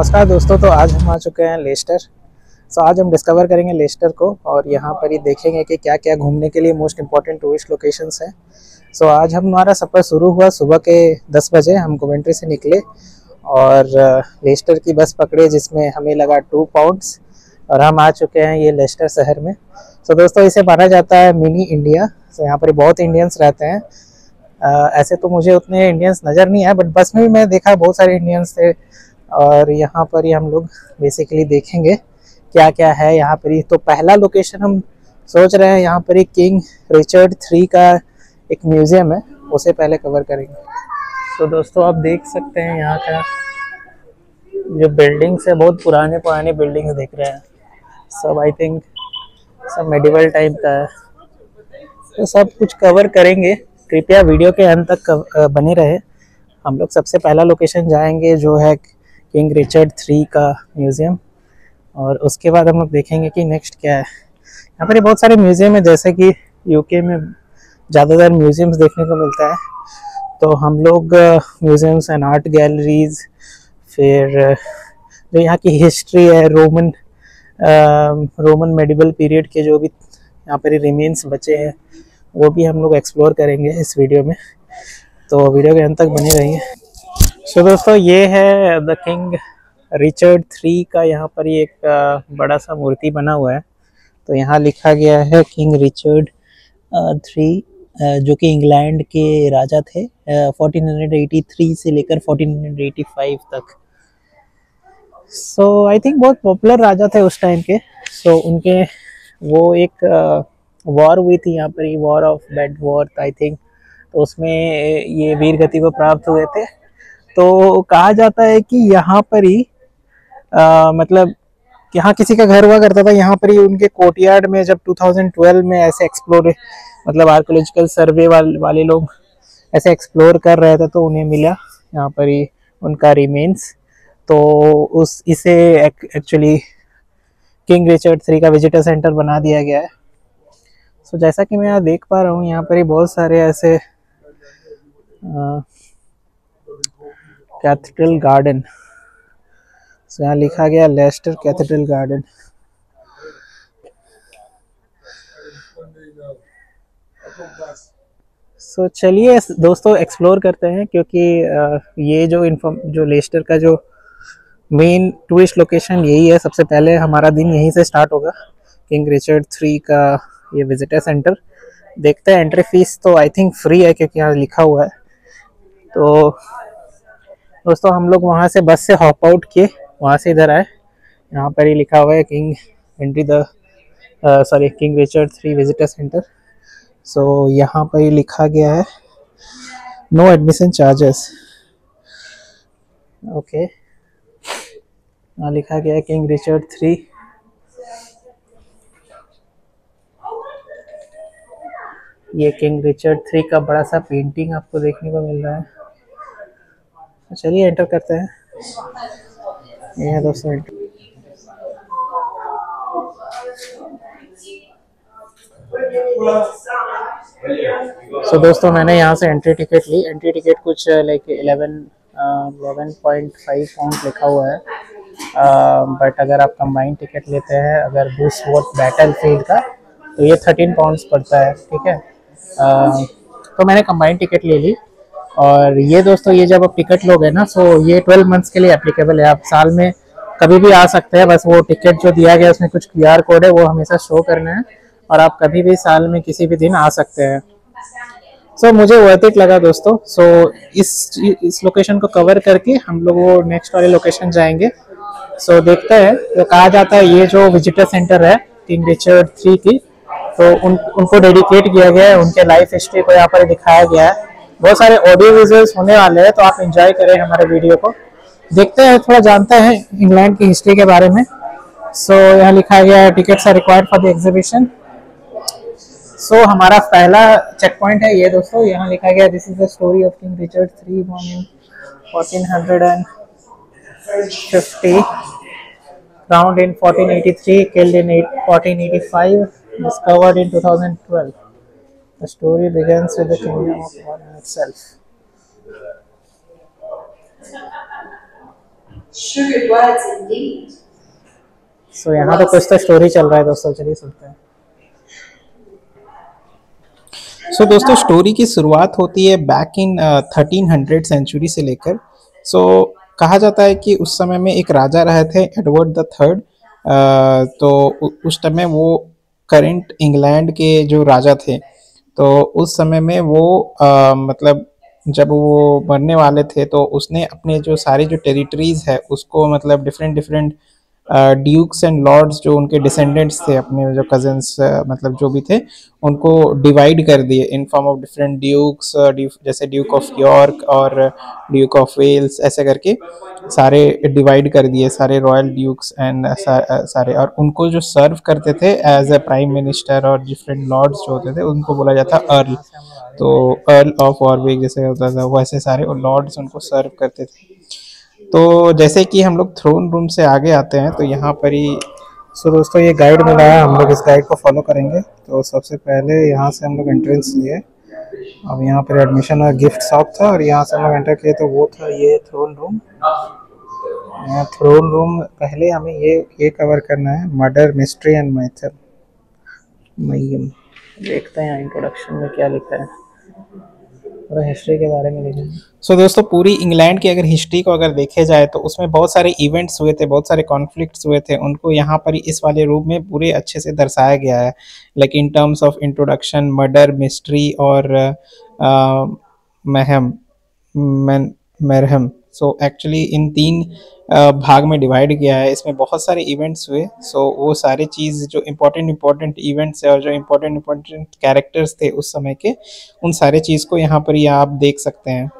नमस्कार दोस्तों। तो आज हम आ चुके हैं लेस्टर। आज हम डिस्कवर करेंगे लेस्टर को और यहाँ पर ही देखेंगे कि क्या क्या घूमने के लिए मोस्ट इम्पॉर्टेंट टूरिस्ट लोकेशंस हैं। आज हमारा सफ़र शुरू हुआ सुबह के 10 बजे। हम कोवेंट्री से निकले और लेस्टर की बस पकड़े जिसमें हमें लगा 2 पाउंड्स और हम आ चुके हैं ये लेस्टर शहर में। दोस्तों इसे माना जाता है मिनी इंडिया। यहाँ पर बहुत इंडियंस रहते हैं। ऐसे तो मुझे उतने इंडियंस नज़र नहीं आए, बट बस में भी मैं देखा बहुत सारे इंडियंस थे। और यहाँ पर ही हम लोग बेसिकली देखेंगे क्या क्या है यहाँ पर ही। तो पहला लोकेशन हम सोच रहे हैं यहाँ पर ही किंग रिचर्ड 3 का एक म्यूज़ियम है, उसे पहले कवर करेंगे। दोस्तों आप देख सकते हैं यहाँ का जो बिल्डिंग्स है, बहुत पुराने बिल्डिंग्स दिख रहे हैं। सब आई थिंक सब मेडिवल टाइप का है। तो सब कुछ कवर करेंगे, कृपया वीडियो के अंत तक बने रहे। हम लोग सबसे पहला लोकेशन जाएंगे जो है किंग रिचर्ड 3 का म्यूज़ियम, और उसके बाद हम लोग देखेंगे कि नेक्स्ट क्या है। यहाँ पर बहुत सारे म्यूज़ियम है, जैसे कि यूके में ज़्यादातर म्यूज़ियम्स देखने को मिलता है। तो हम लोग म्यूज़ियम्स एंड आर्ट गैलरीज, फिर जो यहाँ की हिस्ट्री है, रोमन मेडिवल पीरियड के जो भी यहाँ पर रिमेन्स बचे हैं वो भी हम लोग एक्सप्लोर करेंगे इस वीडियो में। तो वीडियो के अंत तक बने रहिए। दोस्तों ये है द किंग रिचर्ड 3 का, यहाँ पर ही एक बड़ा सा मूर्ति बना हुआ है। तो यहाँ लिखा गया है किंग रिचर्ड 3, जो कि इंग्लैंड के राजा थे 1483 से लेकर 1485 तक। आई थिंक बहुत पॉपुलर राजा थे उस टाइम के। उनके वो एक वॉर हुई थी यहाँ पर ही, वॉर ऑफ बेडवर्थ आई थिंक। तो उसमें ये वीर गति को प्राप्त हुए थे। तो कहा जाता है कि यहाँ पर ही मतलब यहाँ किसी का घर हुआ करता था। यहाँ पर ही उनके कोर्टयार्ड में जब 2012 में ऐसे एक्सप्लोर मतलब आर्कियोलॉजिकल सर्वे वाले लोग ऐसे एक्सप्लोर कर रहे थे, तो उन्हें मिला यहाँ पर ही उनका रिमेन्स। तो इसे एक्चुअली किंग रिचर्ड 3 का विजिटर सेंटर बना दिया गया है। जैसा कि मैं यहाँ देख पा रहा हूँ, यहाँ पर ही बहुत सारे ऐसे कैथेड्रल गार्डन। यहाँ लिखा गया लेस्टर कैथेड्रल गार्डन। चलिए दोस्तों एक्सप्लोर करते हैं, क्योंकि ये जो लेस्टर का जो मेन टूरिस्ट लोकेशन यही है। सबसे पहले हमारा दिन यहीं से स्टार्ट होगा, किंग रिचर्ड 3 का ये विजिटर सेंटर। देखते हैं। एंट्री फीस तो आई थिंक फ्री है, क्योंकि यहाँ लिखा हुआ है। तो दोस्तों हम लोग वहाँ से बस से हॉप आउट किए, वहाँ से इधर आए। यहाँ पर ही लिखा हुआ है किंग रिचर्ड 3 विजिटर सेंटर। यहाँ पर ही लिखा गया है नो एडमिशन चार्जेस। ओके, यहाँ लिखा गया है किंग रिचर्ड 3। ये किंग रिचर्ड 3 का बड़ा सा पेंटिंग आपको देखने को मिल रहा है। चलिए एंटर करते हैं। ये है दोस्तों एंटर। दोस्तों मैंने यहाँ से एंट्री टिकट ली। एंट्री टिकट कुछ लाइक 11.5 पाउंड लिखा हुआ है। बट अगर आप कंबाइंड टिकट लेते हैं, अगर बूस्टवॉर्थ बैटलफील्ड का, तो ये 13 पाउंड्स पड़ता है। ठीक है। तो मैंने कंबाइंड टिकट ले ली। और ये दोस्तों ये जब आप टिकट लोगे ना, ये 12 मंथ्स के लिए एप्लीकेबल है। आप साल में कभी भी आ सकते हैं। बस वो टिकट जो दिया गया उसमें कुछ QR कोड है, वो हमेशा शो करना है, और आप कभी भी साल में किसी भी दिन आ सकते हैं। मुझे वर्थ इट लगा दोस्तों। इस लोकेशन को कवर करके हम लोग वो नेक्स्ट वाले लोकेशन जाएंगे। देखते हैं। तो कहा जाता है ये जो विजिटर सेंटर है किंग रिचर्ड 3 की, तो उनको डेडिकेट किया गया है। उनके लाइफ हिस्ट्री को यहाँ पर दिखाया गया है। बहुत सारे ऑडियो विजुअल्स होने वाले हैं, तो आप एंजॉय करें हमारे वीडियो को। देखते हैं, थोड़ा जानते हैं इंग्लैंड की हिस्ट्री के बारे में। यहाँ लिखा गया है tickets are required for the exhibition. हमारा पहला चेक पॉइंट है ये दोस्तों। यहाँ लिखा गया this is the story of king Richard 3 born in 1450, crowned in 1483, killed in 1485, discovered in 2012. The story begins with the kingdom of Warren itself. Sugared words indeed. सो यहाँ तो कुछ तो स्टोरी चल रहा है दोस्तों, चलिए सुनते हैं। सो दोस्तों स्टोरी की शुरुआत होती है बैक इन 1300 सेंचुरी से लेकर। सो कहा जाता है कि उस समय में एक राजा रहे थे एडवर्ड द थर्ड। तो उस समय वो करंट इंग्लैंड के जो राजा थे, तो उस समय में वो मतलब जब वो मरने वाले थे तो उसने अपने जो सारी जो टेरिटरीज है उसको मतलब different different dukes and lords जो उनके डिसेंडेंट्स थे, अपने जो कजन्स मतलब जो भी थे, उनको डिवाइड कर दिए in form of different dukes, जैसे ड्यूक ऑफ यॉर्क और ड्यूक ऑफ वेल्स, ऐसे करके सारे डिवाइड कर दिए, सारे रॉयल ड्यूक्स एंड सारे, और उनको जो सर्व करते थे एज ए प्राइम मिनिस्टर और डिफरेंट लॉर्ड्स जो होते थे उनको बोला जाता अर्ल। तो अर्ल ऑफ वॉरविक जैसे होता था वैसे सारे लॉर्ड्स उनको सर्व करते थे। तो जैसे कि हम लोग थ्रोन रूम से आगे आते हैं तो यहाँ पर ही सो दोस्तों ये गाइड मिला है, हम लोग इस गाइड को फॉलो करेंगे। तो सबसे पहले यहाँ से हम लोग एंट्रेंस लिए, अब यहाँ पर एडमिशन और गिफ्ट शॉप था और यहाँ से हम लोग एंटर किए तो वो था ये थ्रोन रूम। यहाँ थ्रोन रूम पहले हमें ये कवर करना है, मर्डर मिस्ट्री एंड मैथड मयम। देखते हैं यहाँ इंट्रोडक्शन में क्या लिखा है, पूरा हिस्ट्री के बारे में लिखा है। सो दोस्तों पूरी इंग्लैंड की अगर हिस्ट्री को अगर देखे जाए तो उसमें बहुत सारे इवेंट्स हुए थे, बहुत सारे कॉन्फ्लिक्ट्स हुए थे, उनको यहाँ पर इस वाले रूप में पूरे अच्छे से दर्शाया गया है। Like in terms of introduction, murder, mystery और महम मरहम। सो एक्चुअली इन तीन भाग में डिवाइड किया है। इसमें बहुत सारे इवेंट्स हुए। सो वो सारे चीज़ जो इम्पोर्टेंट इवेंट्स है और जो इम्पोर्टेंट कैरेक्टर्स थे उस समय के, उन सारे चीज़ को यहाँ पर ही आप देख सकते हैं।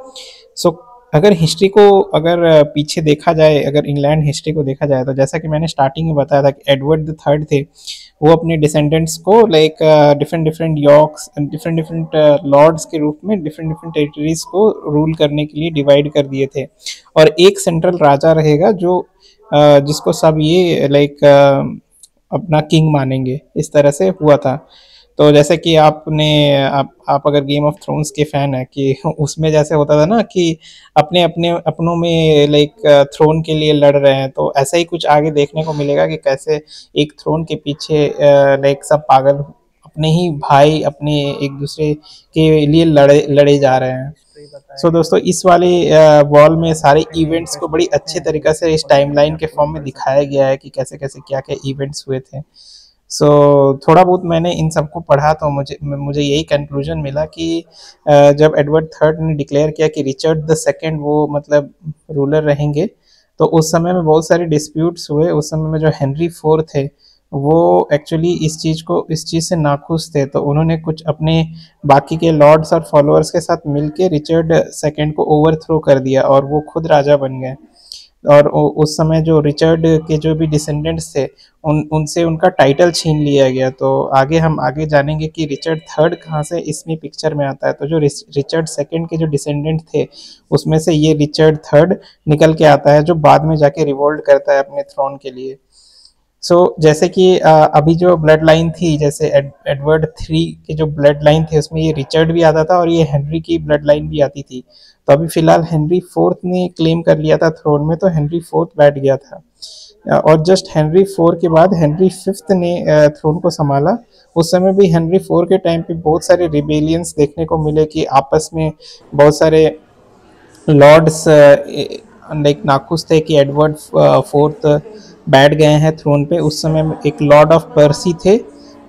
सो अगर हिस्ट्री को अगर पीछे देखा जाए, अगर इंग्लैंड हिस्ट्री को देखा जाए तो जैसा कि मैंने स्टार्टिंग में बताया था कि एडवर्ड द थर्ड थे, वो अपने डिसेंडेंट्स को like different different Yorks different different lords के रूप में डिफरेंट डिफरेंट टेरिटरीज को रूल करने के लिए डिवाइड कर दिए थे। और एक सेंट्रल राजा रहेगा जो जिसको सब ये लाइक अपना किंग मानेंगे, इस तरह से हुआ था। तो जैसे कि आप अगर गेम ऑफ थ्रोन्स के फैन है कि उसमें जैसे होता था ना कि अपने अपने अपनों में लाइक थ्रोन के लिए लड़ रहे हैं, तो ऐसा ही कुछ आगे देखने को मिलेगा कि कैसे एक थ्रोन के पीछे लाइक सब पागल अपने ही भाई अपने एक दूसरे के लिए लड़े लड़े जा रहे हैं। सो दोस्तों इस वाले वॉल में सारे इवेंट्स को बड़ी अच्छे तरीके से इस टाइमलाइन के फॉर्म में दिखाया गया है कि कैसे कैसे क्या क्या इवेंट्स हुए थे। सो थोड़ा बहुत मैंने इन सबको पढ़ा तो मुझे यही कंक्लूजन मिला कि जब एडवर्ड थर्ड ने डिक्लेयर किया कि रिचर्ड द सेकंड वो मतलब रूलर रहेंगे, तो उस समय में बहुत सारे डिस्प्यूट्स हुए। उस समय में जो हेनरी फोर थे वो एक्चुअली इस चीज़ से नाखुश थे, तो उन्होंने कुछ अपने बाकी के लॉर्ड्स और फॉलोअर्स के साथ मिलके रिचर्ड सेकंड को ओवरथ्रो कर दिया और वो खुद राजा बन गए। और उस समय जो रिचर्ड के जो भी डिसेंडेंट्स थे उनसे उनका टाइटल छीन लिया गया। तो हम आगे जानेंगे कि रिचर्ड थर्ड कहाँ से इसमें पिक्चर में आता है। तो जो रिचर्ड सेकंड के जो डिसेंडेंट थे उसमें से ये रिचर्ड थर्ड निकल के आता है, जो बाद में जाके रिवोल्ट करता है अपने थ्रोन के लिए। जैसे कि अभी जो ब्लड लाइन थी, जैसे एडवर्ड थ्री की जो ब्लड लाइन थी उसमें ये रिचर्ड भी आता था और ये हेनरी की ब्लड लाइन भी आती थी। तो अभी फिलहाल हेनरी फोर्थ ने क्लेम कर लिया था थ्रोन में, तो हेनरी फोर्थ बैठ गया था। और जस्ट हेनरी फोर के बाद हेनरी फिफ्थ ने थ्रोन को संभाला। उस समय भी हेनरी फोर के टाइम पे बहुत सारे रिबेलियंस देखने को मिले कि आपस में बहुत सारे लॉर्ड्स लाइक नाखुश थे कि एडवर्ड फोर्थ बैठ गए हैं थ्रोन पे। उस समय एक लॉर्ड ऑफ पर्सी थे,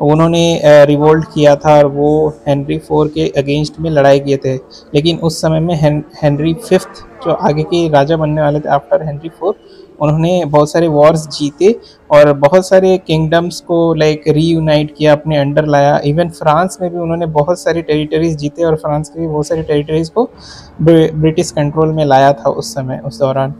उन्होंने रिवोल्ट किया था और वो हेनरी फोर के अगेंस्ट में लड़ाई किए थे। लेकिन उस समय में हेनरी फिफ्थ जो आगे के राजा बनने वाले थे आफ्टर हेनरी फोर, उन्होंने बहुत सारे वॉर्स जीते और बहुत सारे किंगडम्स को लाइक रीयूनाइट किया, अपने अंडर लाया। इवन फ्रांस में भी उन्होंने बहुत सारी टेरिटरीज जीते और फ्रांस की भी बहुत सारी टेरिटरीज को ब्रिटिश कंट्रोल में लाया था उस समय, उस दौरान।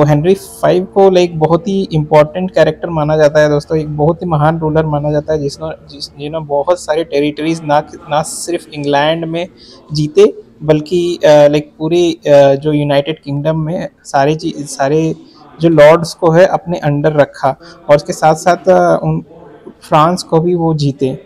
हेनरी फाइव को लाइक बहुत ही इम्पोर्टेंट कैरेक्टर माना जाता है दोस्तों, एक बहुत ही महान रूलर माना जाता है जिन्होंने बहुत सारे टेरिटरीज ना सिर्फ इंग्लैंड में जीते बल्कि लाइक पूरे जो यूनाइटेड किंगडम में सारे जो लॉर्ड्स को है अपने अंडर रखा और उसके साथ साथ उन फ्रांस को भी वो जीते।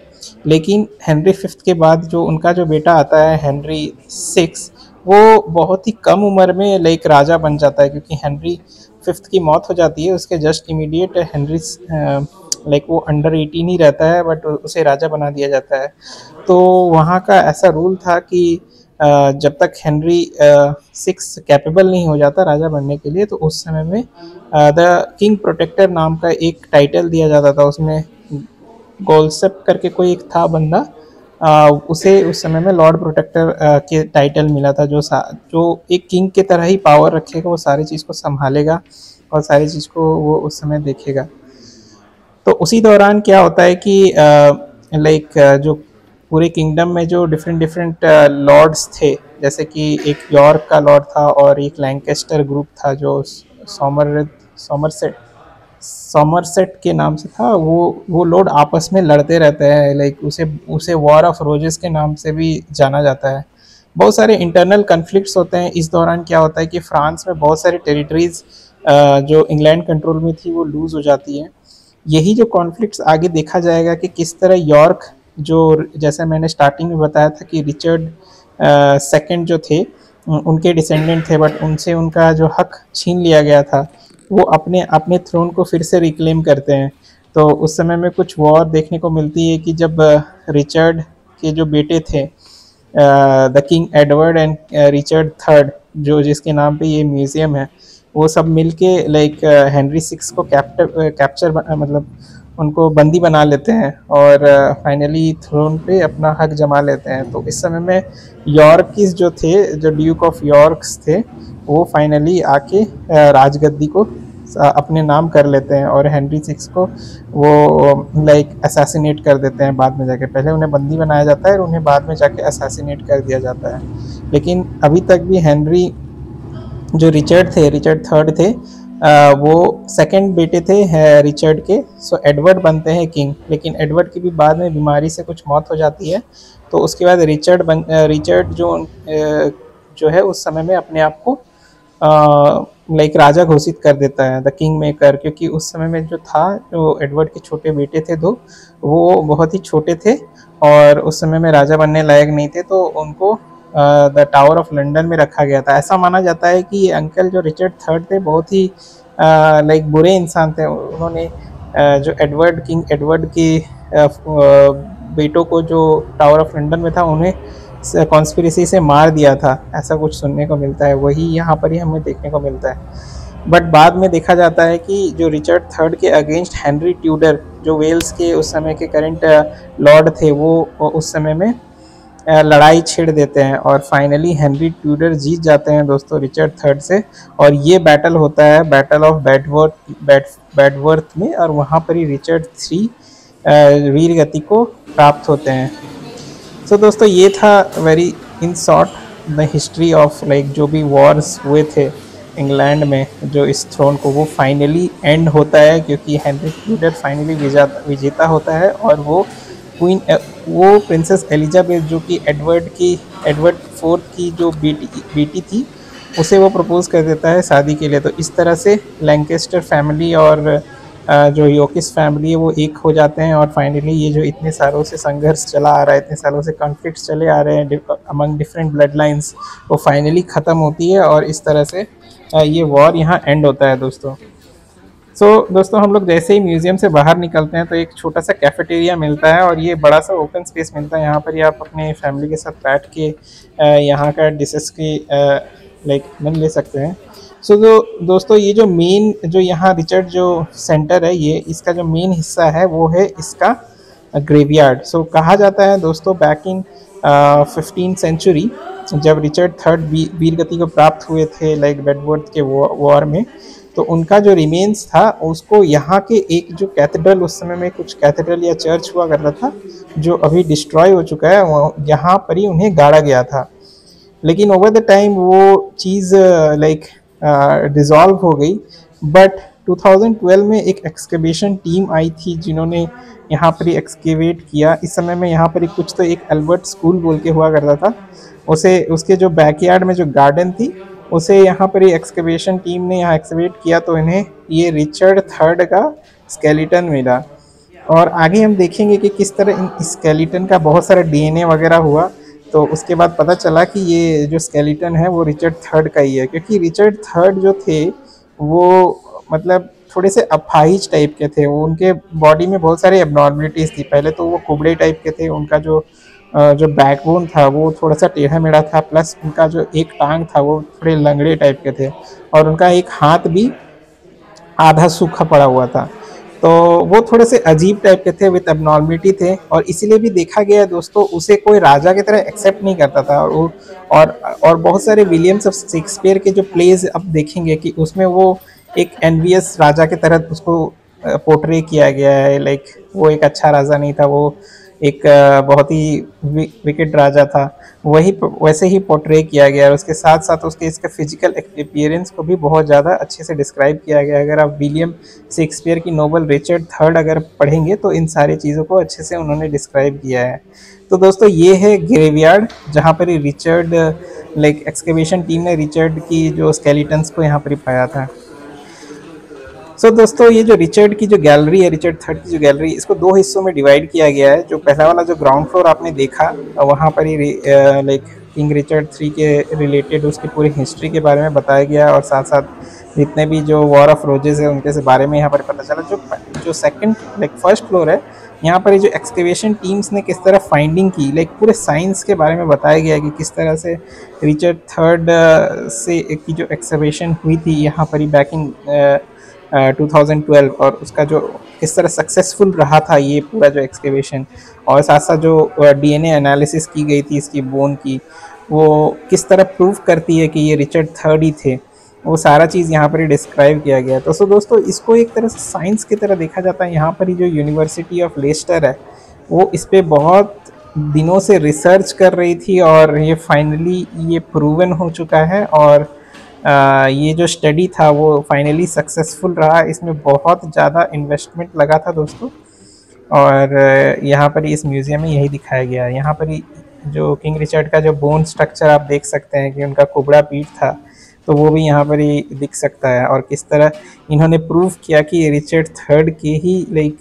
लेकिन हेनरी फिफ्थ के बाद जो उनका जो बेटा आता है हेनरी सिक्स, वो बहुत ही कम उम्र में लाइक राजा बन जाता है, क्योंकि हेनरी फिफ्थ की मौत हो जाती है, उसके जस्ट इमीडिएट हेनरी लाइक वो अंडर 18 ही रहता है, बट उसे राजा बना दिया जाता है। तो वहाँ का ऐसा रूल था कि जब तक हेनरी सिक्स कैपेबल नहीं हो जाता राजा बनने के लिए, तो उस समय में द किंग प्रोटेक्टर नाम का एक टाइटल दिया जाता था। उसमें गोल्सेप करके कोई एक था बंदा, उसे उस समय में लॉर्ड प्रोटेक्टर के टाइटल मिला था, जो एक किंग के तरह ही पावर रखेगा, वो सारी चीज़ को संभालेगा और सारी चीज़ को वो उस समय देखेगा। तो उसी दौरान क्या होता है कि लाइक जो पूरे किंगडम में जो डिफरेंट डिफरेंट लॉर्ड्स थे, जैसे कि एक यॉर्क का लॉर्ड था और एक लैंकेस्टर ग्रुप था जो सॉमरसेट सॉमरसेट के नाम से था। वो लॉर्ड आपस में लड़ते रहते हैं, लाइक उसे उसे वॉर ऑफ रोजेस के नाम से भी जाना जाता है। बहुत सारे इंटरनल कन्फ्लिक्ट्स होते हैं। इस दौरान क्या होता है कि फ्रांस में बहुत सारी टेरिटरीज जो इंग्लैंड कंट्रोल में थी वो लूज़ हो जाती है। यही जो कॉन्फ्लिक्ट्स आगे देखा जाएगा कि किस तरह यॉर्क, जो जैसे मैंने स्टार्टिंग में बताया था कि रिचर्ड सेकंड जो थे उनके डिसेंडेंट थे, बट उनसे उनका जो हक छीन लिया गया था, वो अपने अपने थ्रोन को फिर से रिक्लेम करते हैं। तो उस समय में कुछ वॉर देखने को मिलती है कि जब रिचर्ड के जो बेटे थे, the king Edward and Richard third, जो जिसके नाम पे ये म्यूज़ियम है, वो सब मिलके लाइक हेनरी सिक्स को कैप्चर मतलब उनको बंदी बना लेते हैं और फाइनली थ्रोन पे अपना हक जमा लेते हैं। तो इस समय में यॉर्किस जो थे, जो ड्यूक ऑफ यॉर्क्स थे, वो फाइनली आके राजगद्दी को अपने नाम कर लेते हैं और हेनरी सिक्स को वो लाइक असैसिनेट कर देते हैं बाद में जाके। पहले उन्हें बंदी बनाया जाता है और उन्हें बाद में जाके असैसिनेट कर दिया जाता है। लेकिन अभी तक भी हेनरी, जो रिचर्ड थर्ड थे, वो सेकंड बेटे थे रिचर्ड के। सो एडवर्ड बनते हैं किंग, लेकिन एडवर्ड की भी बाद में बीमारी से कुछ मौत हो जाती है। तो उसके बाद रिचर्ड जो है उस समय में अपने आप को लाइक राजा घोषित कर देता है, द किंग मेकर, क्योंकि उस समय में जो था, जो एडवर्ड के छोटे बेटे थे दो, वो बहुत ही छोटे थे और उस समय में राजा बनने लायक नहीं थे, तो उनको द टावर ऑफ लंदन में रखा गया था। ऐसा माना जाता है कि ये अंकल जो रिचर्ड थर्ड थे बहुत ही लाइक बुरे इंसान थे। उन्होंने जो किंग एडवर्ड के बेटों को जो टावर ऑफ लंदन में था, उन्हें कॉन्स्पिरेसी से मार दिया था, ऐसा कुछ सुनने को मिलता है। वही यहाँ पर ही हमें देखने को मिलता है। बट बाद में देखा जाता है कि जो रिचर्ड थर्ड के अगेंस्ट हेनरी ट्यूडर, जो वेल्स के उस समय के करंट लॉर्ड थे, वो उस समय में लड़ाई छेड़ देते हैं और फाइनली हेनरी ट्यूडर जीत जाते हैं दोस्तों रिचर्ड थर्ड से। और ये बैटल होता है बैटल ऑफ बैडवर्थ में, और वहाँ पर ही रिचर्ड थ्री वीर गति को प्राप्त होते हैं। सो दोस्तों, ये था very in short the history of like जो भी वॉर्स हुए थे इंग्लैंड में, जो इस थ्रोन को वो फाइनली एंड होता है, क्योंकि हेनरी ट्यूडर फाइनली विजेता होता है और वो प्रिंसेस एलिजाबेथ, जो कि एडवर्ड फोर्थ की जो बेटी थी, उसे वो प्रपोज कर देता है शादी के लिए। तो इस तरह से लैंकेस्टर फैमिली और जो योकिस फैमिली है वो एक हो जाते हैं और फाइनली ये जो इतने सालों से संघर्ष चला आ रहा है, इतने सालों से कॉन्फ्लिक्ट्स चले आ रहे हैं अमंग डिफरेंट ब्लड लाइन्स, वो फाइनली ख़त्म होती है और इस तरह से ये वॉर यहाँ एंड होता है दोस्तों। दोस्तों, हम लोग जैसे ही म्यूज़ियम से बाहर निकलते हैं तो एक छोटा सा कैफेटेरिया मिलता है और ये बड़ा सा ओपन स्पेस मिलता है। यहाँ पर ही आप अपने फैमिली के साथ बैठ के यहाँ का डिशेस की लाइक आनंद ले सकते हैं। दोस्तों, ये जो मेन जो यहाँ रिचर्ड जो सेंटर है, ये इसका जो मेन हिस्सा है वो है इसका ग्रेवयार्ड। कहा जाता है दोस्तों, बैक इन 15th सेंचुरी जब रिचर्ड थर्ड वीर गति को प्राप्त हुए थे लाइक बेडवर्थ के वॉर में, तो उनका जो रिमेन्स था उसको यहाँ के एक जो कैथेड्रल, उस समय में कुछ कैथेड्रल या चर्च हुआ करता था जो अभी डिस्ट्रॉय हो चुका है, यहाँ पर ही उन्हें गाड़ा गया था। लेकिन ओवर द टाइम वो चीज़ लाइक डिज़ोल्व हो गई। बट 2012 में एक एक्सकेवेशन टीम आई थी जिन्होंने यहाँ पर ही एक्सकेवेट किया। इस समय में यहाँ पर ही कुछ तो एक अल्बर्ट स्कूल बोल के हुआ करता था, उसके जो बैकयार्ड में जो गार्डन थी उसे यहाँ पर ही एक्सकेवेशन टीम ने यहाँ एक्सकेवेट किया, तो इन्हें ये रिचर्ड थर्ड का स्केलेटन मिला। और आगे हम देखेंगे कि किस तरह इन स्केलेटन का बहुत सारा डीएनए वगैरह हुआ। तो उसके बाद पता चला कि ये जो स्केलेटन है वो रिचर्ड थर्ड का ही है, क्योंकि रिचर्ड थर्ड जो थे वो मतलब थोड़े से अपाहिज टाइप के थे। वो उनके बॉडी में बहुत सारी एबनॉर्मलिटीज़ थी। पहले तो वो कुबड़े टाइप के थे, उनका जो बैकबोन था वो थोड़ा सा टेढ़ा मेढ़ा था, प्लस उनका जो एक टांग था वो थोड़े लंगड़े टाइप के थे, और उनका एक हाथ भी आधा सूखा पड़ा हुआ था। तो वो थोड़े से अजीब टाइप के थे, विथ एबनॉर्मिटी थे, और इसीलिए भी देखा गया है दोस्तों, उसे कोई राजा की तरह एक्सेप्ट नहीं करता था। और और बहुत सारे विलियम्स ऑफ शेक्सपियर के जो प्लेज अब देखेंगे कि उसमें वो एक एनवियस राजा की तरह उसको पोर्ट्रे किया गया है। लाइक वो एक अच्छा राजा नहीं था, वो एक बहुत ही विकेट राजा था, वही वैसे ही पोर्ट्रे किया गया। और उसके साथ साथ उसके इसका फिजिकल अपीयरेंस को भी बहुत ज़्यादा अच्छे से डिस्क्राइब किया गया। अगर आप विलियम शेक्सपियर की नोवेल रिचर्ड थर्ड अगर पढ़ेंगे तो इन सारी चीज़ों को अच्छे से उन्होंने डिस्क्राइब किया है। तो दोस्तों ये है ग्रेवयार्ड, जहाँ पर ही रिचर्ड लाइक एक्सकेवेशन टीम ने रिचर्ड की जो स्केलेटन्स को यहाँ पर ही पाया था। सो दोस्तों ये जो रिचर्ड की जो गैलरी है, रिचर्ड थर्ड की जो गैलरी, इसको दो हिस्सों में डिवाइड किया गया है। जो पहला वाला जो ग्राउंड फ्लोर आपने देखा, वहाँ पर ही लाइक किंग रिचर्ड थ्री के रिलेटेड उसकी पूरी हिस्ट्री के बारे में बताया गया, और साथ साथ जितने भी जो वॉर ऑफ रोजेस है उनके से बारे में यहाँ पर पता चला। जो सेकंड लाइक फर्स्ट फ्लोर है, यहाँ पर जो एक्सकेवेशन टीम्स ने किस तरह फाइंडिंग की, लाइक पूरे साइंस के बारे में बताया गया है कि किस तरह से रिचर्ड थर्ड से की जो एक्सकेवेशन हुई थी यहाँ पर ही बैक इन 2012, और उसका जो किस तरह सक्सेसफुल रहा था ये पूरा जो एक्सकेवेशन, और साथ साथ जो डीएनए एनालिसिस की गई थी इसकी बोन की, वो किस तरह प्रूव करती है कि ये रिचर्ड थर्ड ही थे। वो सारा चीज़ यहाँ पर ही डिस्क्राइब किया गया। तो दोस्तों इसको एक तरह से साइंस की तरह देखा जाता है। यहाँ पर ही जो यूनिवर्सिटी ऑफ लेस्टर है वो इस पर बहुत दिनों से रिसर्च कर रही थी, और ये फाइनली ये प्रूवन हो चुका है, और ये जो स्टडी था वो फाइनली सक्सेसफुल रहा। इसमें बहुत ज़्यादा इन्वेस्टमेंट लगा था दोस्तों, और यहाँ पर इस म्यूज़ियम में यही दिखाया गया है। यहाँ पर ही जो किंग रिचर्ड का जो बोन स्ट्रक्चर आप देख सकते हैं कि उनका कुबड़ा पीठ था, तो वो भी यहाँ पर ही दिख सकता है, और किस तरह इन्होंने प्रूव किया कि रिचर्ड थर्ड के ही लाइक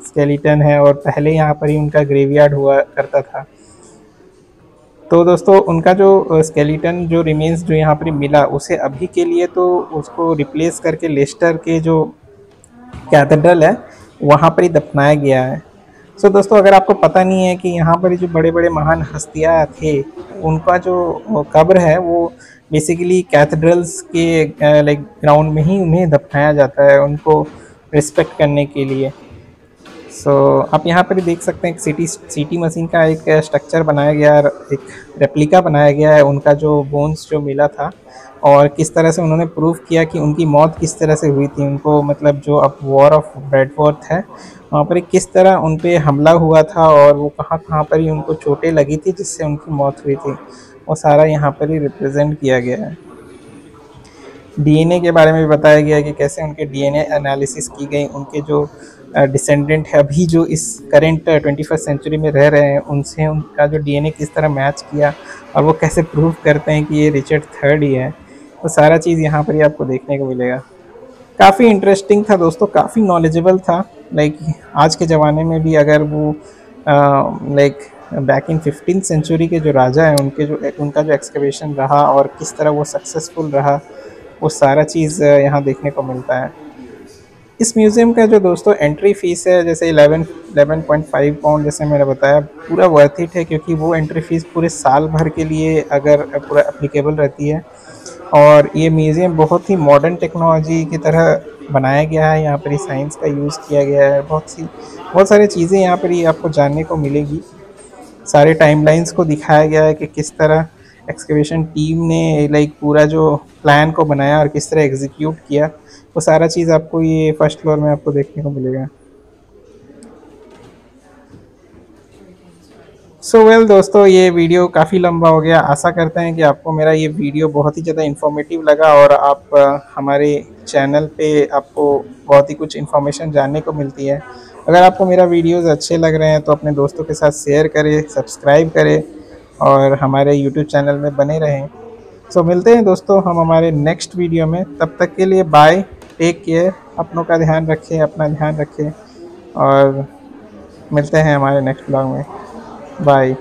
स्केलेटन है, और पहले यहाँ पर ही उनका ग्रेवयार्ड हुआ करता था। तो दोस्तों उनका जो स्केलेटन जो रिमेन्स जो यहाँ पर मिला, उसे अभी के लिए तो उसको रिप्लेस करके लेस्टर के जो कैथेड्रल है वहाँ पर ही दफनाया गया है। सो दोस्तों अगर आपको पता नहीं है कि यहाँ पर जो बड़े बड़े महान हस्तियाँ थे उनका जो कब्र है वो बेसिकली कैथेड्रल्स के लाइक ग्राउंड में ही उन्हें दफनाया जाता है, उनको रिस्पेक्ट करने के लिए। सो आप यहाँ पर देख सकते हैं एक सीटी मशीन का एक स्ट्रक्चर बनाया गया है, एक रेप्लिका बनाया गया है उनका जो बोन्स जो मिला था, और किस तरह से उन्होंने प्रूव किया कि उनकी मौत किस तरह से हुई थी। उनको मतलब जो अब वॉर ऑफ ब्रेडफोर्थ है वहाँ पर किस तरह उन पर हमला हुआ था, और वो कहाँ कहाँ पर ही उनको चोटें लगी थी जिससे उनकी मौत हुई थी, वो सारा यहाँ पर ही रिप्रेजेंट किया गया है। डीएनए के बारे में भी बताया गया है कि कैसे उनके डीएनए एनालिसिस की गई, उनके जो डिसेंडेंट है अभी जो इस करेंट 21st सेंचुरी में रह रहे हैं उनसे उनका जो डीएनए किस तरह मैच किया, और वो कैसे प्रूव करते हैं कि ये रिचर्ड थर्ड ही है। तो सारा चीज़ यहाँ पर ही आपको देखने को मिलेगा। काफ़ी इंटरेस्टिंग था दोस्तों, काफ़ी नॉलेजेबल था। लाइक आज के ज़माने में भी अगर वो like back in 15th century के जो राजा हैं उनका जो एक्सकवेशन रहा और किस तरह वो सक्सेसफुल रहा, वो सारा चीज़ यहाँ देखने को मिलता है। इस म्यूज़ियम का जो दोस्तों एंट्री फ़ीस है जैसे 11.5 पाउंड जैसे मैंने बताया, पूरा वर्थ इट है, क्योंकि वो एंट्री फ़ीस पूरे साल भर के लिए अगर पूरा एप्लीकेबल रहती है। और ये म्यूज़ियम बहुत ही मॉडर्न टेक्नोलॉजी की तरह बनाया गया है, यहाँ पर ही साइंस का यूज़ किया गया है, बहुत सारी चीज़ें यहाँ पर ही आपको जानने को मिलेगी। सारे टाइमलाइंस को दिखाया गया है कि किस तरह एक्सकवेशन टीम ने लाइक पूरा जो प्लान को बनाया और किस तरह एग्जीक्यूट किया, वो सारा चीज़ आपको ये फर्स्ट फ्लोर में आपको देखने को मिलेगा। सो वेल दोस्तों, ये वीडियो काफ़ी लंबा हो गया। आशा करते हैं कि आपको मेरा ये वीडियो बहुत ही ज़्यादा इन्फॉर्मेटिव लगा और आप हमारे चैनल पे आपको बहुत ही कुछ इन्फॉर्मेशन जानने को मिलती है। अगर आपको मेरा वीडियोस अच्छे लग रहे हैं तो अपने दोस्तों के साथ शेयर करें, सब्सक्राइब करें और हमारे यूट्यूब चैनल में बने रहें। सो मिलते हैं दोस्तों हम हमारे नेक्स्ट वीडियो में। तब तक के लिए बाय, टेक केयर, अपनों का ध्यान रखें, अपना ध्यान रखें, और मिलते हैं हमारे नेक्स्ट ब्लॉग में। बाय।